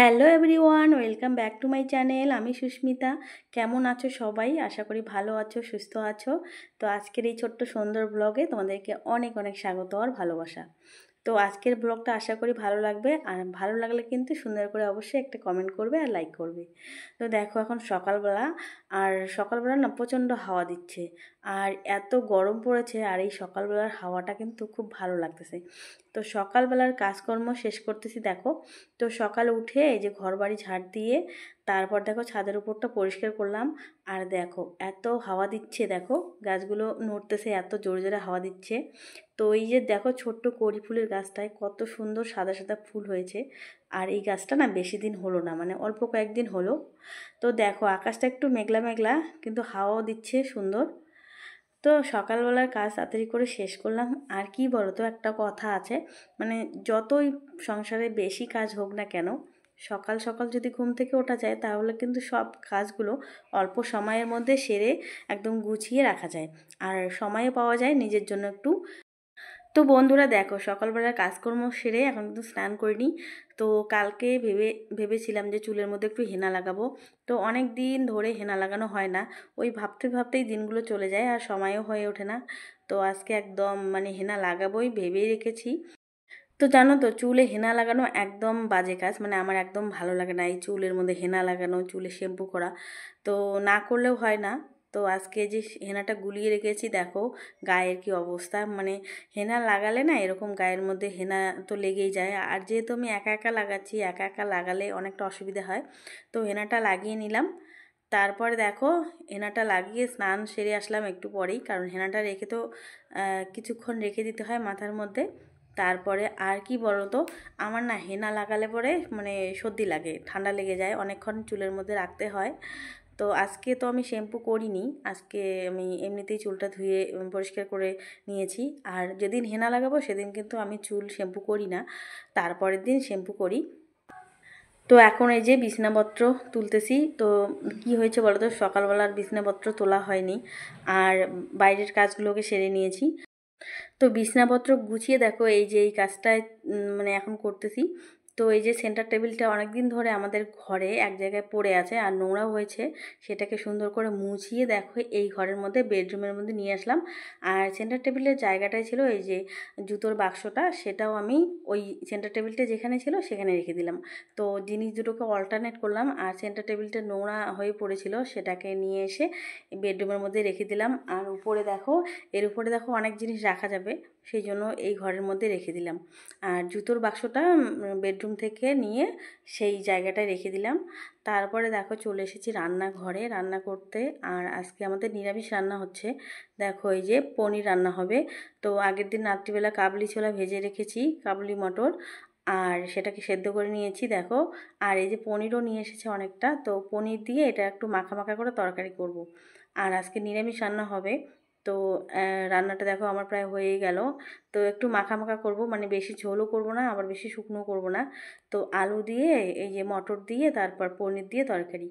Hello everyone, welcome back to my channel. আমি সুস্মিতা। কেমন আছো সবাই? আশা করি ভালো আছো, সুস্থ আছো। তো আজকের এই ছোট্ট সুন্দর ব্লগে তোমাদেরকে অনেক অনেক স্বাগত আর ভালোবাসা। তো আজকের ব্লগটা আশা করি ভালো লাগবে, আর ভালো লাগলে কিন্তু সুন্দর করে অবশ্যই একটা কমেন্ট করবে আর লাইক করবে। তো দেখো এখন সকালবেলা, আর সকালবেলা না প্রচণ্ড হাওয়া দিচ্ছে, আর এত গরম পড়েছে, আর এই সকালবেলার হাওয়াটা কিন্তু খুব ভালো লাগতেছে। তো সকালবেলার কাজকর্ম শেষ করতেছি দেখো। তো সকালে উঠে এই যে ঘর বাড়ি ঝাড় দিয়ে তারপর দেখো ছাদের উপরটা পরিষ্কার করলাম। আর দেখো এত হাওয়া দিচ্ছে, দেখো গাছগুলো নড়তেছে, এত জোরে জোরে হাওয়া দিচ্ছে। তো এই যে দেখো ছোট্ট কড়ি ফুলের গাছটায় কত সুন্দর সাদা সাদা ফুল হয়েছে। আর এই গাছটা না বেশি দিন হলো না, মানে অল্প কয়েকদিন হলো। তো দেখো আকাশটা একটু মেঘলা মেঘলা, কিন্তু হাওয়াও দিচ্ছে সুন্দর। তো সকালবেলার কাজ তাড়াতাড়ি করে শেষ করলাম। আর কি বলো তো, একটা কথা আছে, মানে যতই সংসারে বেশি কাজ হোক না কেন, সকাল সকাল যদি ঘুম থেকে ওঠা যায় তাহলে কিন্তু সব কাজগুলো অল্প সময়ের মধ্যে সেরে একদম গুছিয়ে রাখা যায়, আর সময়ও পাওয়া যায় নিজের জন্য একটু। তো বন্ধুরা দেখো সকালবেলার কাজকর্ম সেরে এখন কিন্তু স্নান করিনি। তো কালকে ভেবেছিলাম যে চুলের মধ্যে একটু হেনা লাগাবো। তো অনেক দিন ধরে হেনা লাগানো হয় না, ওই ভাবতে ভাবতেই দিনগুলো চলে যায় আর সময়ও হয়ে ওঠে না। তো আজকে একদম মানে হেনা লাগাবোই ভেবেই রেখেছি। তো জানো তো চুলে হেনা লাগানো একদম বাজে কাজ, মানে আমার একদম ভালো লাগে না এই চুলের মধ্যে হেনা লাগানো, চুলে শ্যাম্পু করা। তো না করলেও হয় না। তো আজকে যে হেনাটা গুলিয়ে রেখেছি দেখো গায়ের কি অবস্থা, মানে হেনা লাগালে না এরকম গায়ের মধ্যে হেনা তো লেগেই যায়। আর যেহেতু আমি একা একা লাগাচ্ছি, একা একা লাগালে অনেকটা অসুবিধা হয়। তো হেনাটা লাগিয়ে নিলাম। তারপরে দেখো হেনাটা লাগিয়ে স্নান সেরে আসলাম একটু পরেই, কারণ হেনাটা রেখে তো কিছুক্ষণ রেখে দিতে হয় মাথার মধ্যে। তারপরে আর কি বলো তো, আমার না হেনা লাগালে পরে মানে সর্দি লাগে, ঠান্ডা লেগে যায়, অনেকক্ষণ চুলের মধ্যে রাখতে হয়। তো আজকে তো আমি শ্যাম্পু করিনি, আজকে আমি এমনিতেই চুলটা ধুয়ে পরিষ্কার করে নিয়েছি। আর যেদিন হেনা লাগাবো সেদিন কিন্তু আমি চুল শ্যাম্পু করি না, তারপরের দিন শ্যাম্পু করি। তো এখন এই যে বিছানাপত্র তুলতেছি। তো কি হয়েছে বলো তো, সকালবেলার বিছানাপত্র তোলা হয়নি, আর বাইরের কাজগুলোকে সেরে নিয়েছি। তো বিছানাপত্র গুছিয়ে দেখো এই যে এই কাজটায় মানে এখন করতেছি। তো এই যে সেন্টার টেবিলটা অনেক দিন ধরে আমাদের ঘরে এক জায়গায় পড়ে আছে আর নোংরাও হয়েছে, সেটাকে সুন্দর করে মুছিয়ে দেখো এই ঘরের মধ্যে বেডরুমের মধ্যে নিয়ে আসলাম। আর সেন্টার টেবিলের জায়গাটায় ছিল এই যে জুতোর বাক্সটা, সেটাও আমি ওই সেন্টার টেবিলটা যেখানে ছিল সেখানে রেখে দিলাম। তো জিনিস দুটোকে অল্টারনেট করলাম, আর সেন্টার টেবিলটা নোংরা হয়ে পড়েছিল সেটাকে নিয়ে এসে বেডরুমের মধ্যে রেখে দিলাম। আর উপরে দেখো, এর উপরে দেখো অনেক জিনিস রাখা যাবে, সেই জন্য এই ঘরের মধ্যে রেখে দিলাম। আর জুতোর বাক্সটা বেডরুম থেকে নিয়ে সেই জায়গাটায় রেখে দিলাম। তারপরে দেখো চলে এসেছি রান্নাঘরে রান্না করতে। আর আজকে আমাদের নিরামিষ রান্না হচ্ছে। দেখো এই যে পনির রান্না হবে। তো আগের দিন রাত্রিবেলা কাবলি ছোলা ভেজে রেখেছি, কাবলি মটর, আর সেটাকে সেদ্ধ করে নিয়েছি দেখো। আর এই যে পনিরও নিয়ে এসেছে অনেকটা, তো পনির দিয়ে এটা একটু মাখা মাখা করে তরকারি করব। আর আজকে নিরামিষ রান্না হবে। তো রান্নাটা দেখো আমার প্রায় হয়েই গেল। তো একটু মাখা মাখা করবো, মানে বেশি ঝোলও করব না আবার বেশি শুকনো করব না। তো আলু দিয়ে এই যে মটর দিয়ে তারপর পনির দিয়ে তরকারি।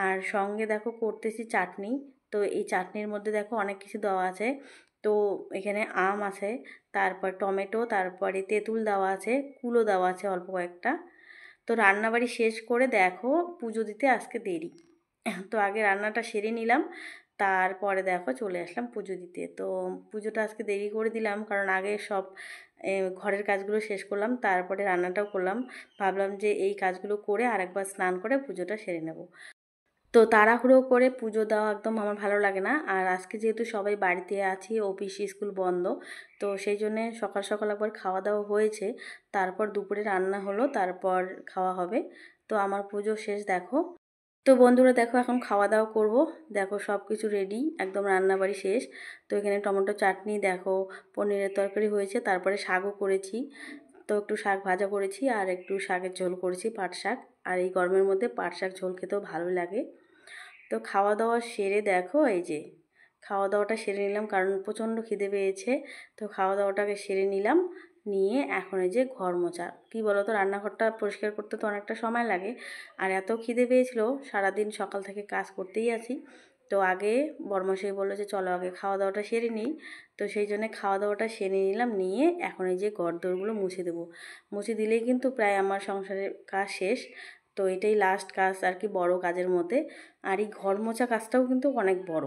আর সঙ্গে দেখো করতেছি চাটনি। তো এই চাটনির মধ্যে দেখো অনেক কিছু দেওয়া আছে। তো এখানে আম আছে, তারপর টমেটো, তারপরে তেঁতুল দেওয়া আছে, কুলো দেওয়া আছে অল্প কয়েকটা। তো রান্নাবাড়ি শেষ করে দেখো পুজো দিতে আজকে দেরি। তো আগে রান্নাটা সেরে নিলাম, তারপরে দেখো চলে আসলাম পুজো দিতে। তো পুজোটা আজকে দেরি করে দিলাম, কারণ আগে সব ঘরের কাজগুলো শেষ করলাম, তারপরে রান্নাটাও করলাম। ভাবলাম যে এই কাজগুলো করে আরেকবার স্নান করে পুজোটা সেরে নেব। তো তাড়াহুড়ো করে পুজো দেওয়া একদম আমার ভালো লাগে না। আর আজকে যেহেতু সবাই বাড়িতে আছি, অফিস স্কুল বন্ধ, তো সেই জন্যে সকাল সকাল একবার খাওয়া দাওয়া হয়েছে, তারপর দুপুরে রান্না হলো, তারপর খাওয়া হবে। তো আমার পুজো শেষ দেখো। তো বন্ধুরা দেখো এখন খাওয়া দাওয়া করব। দেখো সব কিছু রেডি, একদম রান্নাবাড়ি শেষ। তো এখানে টমেটো চাটনি দেখো, পনিরের তরকারি হয়েছে, তারপরে শাকও করেছি। তো একটু শাক ভাজা করেছি আর একটু শাকের ঝোল করেছি, পাট শাক। আর এই গরমের মধ্যে পাট শাক ঝোল খেতেও ভালো লাগে। তো খাওয়া দাওয়া সেরে দেখো এই যে খাওয়া দাওয়াটা সেরে নিলাম, কারণ প্রচণ্ড খিদে পেয়েছে। তো খাওয়া দাওয়াটাকে সেরে নিলাম, নিয়ে এখন এই যে ঘর মোছা। কী বলো তো, রান্নাঘরটা পরিষ্কার করতে তো অনেকটা সময় লাগে। আর এত খিদে পেয়েছিল, সারাদিন সকাল থেকে কাজ করতেই আছি। তো আগে বড়মশাই বললো যে চলো আগে খাওয়া দাওয়াটা সেরে নিই। তো সেই জন্য খাওয়া দাওয়াটা সেরে নিলাম, নিয়ে এখন এই যে ঘর দোরগুলো মুছে দেবো। মুছে দিলেই কিন্তু প্রায় আমার সংসারের কাজ শেষ। তো এটাই লাস্ট কাজ আর কি, বড় কাজের মধ্যে। আর এই ঘর মোছা কাজটাও কিন্তু অনেক বড়।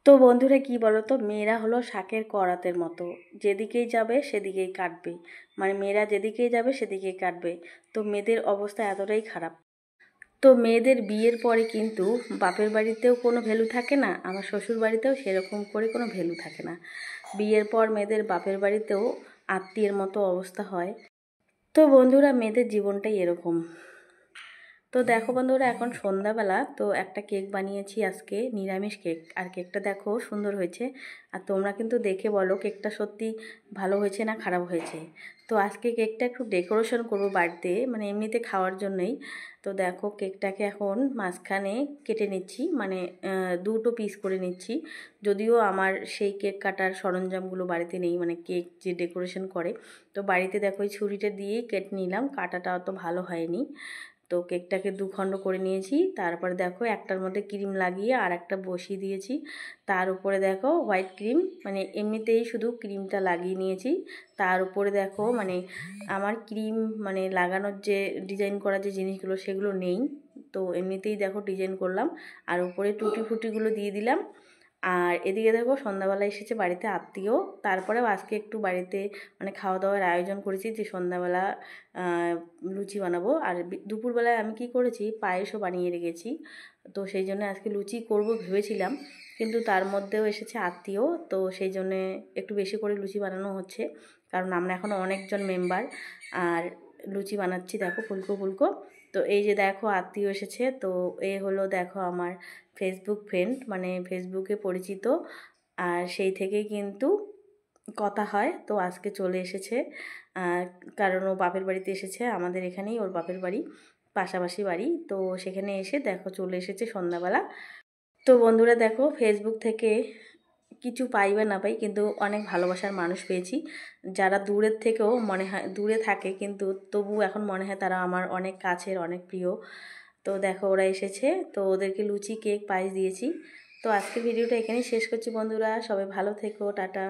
তো বন্ধুরা কি বলো তো, মেয়েরা হলো শাকের করাতের মতো, যেদিকেই যাবে সেদিকেই কাটবে, মানে মেয়েরা যেদিকেই যাবে সেদিকেই কাটবে। তো মেয়েদের অবস্থা এতটাই খারাপ। তো মেয়েদের বিয়ের পরে কিন্তু বাপের বাড়িতেও কোনো ভ্যালু থাকে না, আমার শ্বশুর বাড়িতেও সেরকম করে কোনো ভ্যালু থাকে না। বিয়ের পর মেয়েদের বাপের বাড়িতেও আত্মীয়ের মতো অবস্থা হয়। তো বন্ধুরা মেয়েদের জীবনটাই এরকম। তো দেখো বন্ধুরা, এখন সন্ধ্যাবেলা তো একটা কেক বানিয়েছি আজকে, নিরামিষ কেক। আর কেকটা দেখো সুন্দর হয়েছে। আর তোমরা কিন্তু দেখে বলো কেকটা সত্যি ভালো হয়েছে না খারাপ হয়েছে। তো আজকে কেকটা একটু ডেকোরেশন করবো বাড়িতে, মানে এমনিতে খাওয়ার জন্যই। তো দেখো কেকটাকে এখন মাঝখানে কেটে নিচ্ছি, মানে দুটো পিস করে নিচ্ছি। যদিও আমার সেই কেক কাটার সরঞ্জামগুলো বাড়িতে নেই, মানে কেক যে ডেকোরেশন করে। তো বাড়িতে দেখো ওই ছুরিটা দিয়েই কেটে নিলাম, কাটাটা অত ভালো হয়নি। তো কেকটাকে দুখণ্ড করে নিয়েছি। তারপরে দেখো একটার মধ্যে ক্রিম লাগিয়ে আর একটা বসিয়ে দিয়েছি। তার উপরে দেখো হোয়াইট ক্রিম, মানে এমনিতেই শুধু ক্রিমটা লাগিয়ে নিয়েছি। তার উপরে দেখো মানে আমার ক্রিম মানে লাগানোর যে ডিজাইন করা যে জিনিসগুলো সেগুলো নেই, তো এমনিতেই দেখো ডিজাইন করলাম। আর উপরে টুটি ফুটিগুলো দিয়ে দিলাম। আর এদিকে দেখো সন্ধ্যাবেলা এসেছে বাড়িতে আত্মীয়। তারপরেও আজকে একটু বাড়িতে মানে খাওয়া দাওয়ার আয়োজন করেছি, যে সন্ধ্যাবেলা লুচি বানাবো। আর দুপুরবেলায় আমি কি করেছি, পায়েসও বানিয়ে রেখেছি। তো সেই জন্য আজকে লুচি করব ভেবেছিলাম, কিন্তু তার মধ্যেও এসেছে আত্মীয়, তো সেই জন্যে একটু বেশি করে লুচি বানানো হচ্ছে, কারণ আমরা এখন অনেকজন মেম্বার। আর লুচি বানাচ্ছি দেখো ফুলকো ফুলকো। তো এই যে দেখো আত্মীয় এসেছে, তো এ হলো দেখো আমার ফেসবুক ফ্রেন্ড, মানে ফেসবুকে পরিচিত। আর সেই থেকেই কিন্তু কথা হয়। তো আজকে চলে এসেছে, কারণ ও বাপের বাড়িতে এসেছে, আমাদের এখানেই ওর বাপের বাড়ি, পাশাপাশি বাড়ি। তো সেখানে এসে দেখো চলে এসেছে সন্ধ্যাবেলা। তো বন্ধুরা দেখো ফেসবুক থেকে কিছু পাই বা না পাই, কিন্তু অনেক ভালোবাসার মানুষ পেয়েছি, যারা দূরের থেকেও মনে হয় দূরে থাকে, কিন্তু তবু এখন মনে হয় তারা আমার অনেক কাছের, অনেক প্রিয়। তো দেখো ওরা এসেছে, তো ওদেরকে লুচি কেক পায়েস দিয়েছি। তো আজকের ভিডিওটা এখানেই শেষ করছি বন্ধুরা, সবাই ভালো থেকো, টাটা।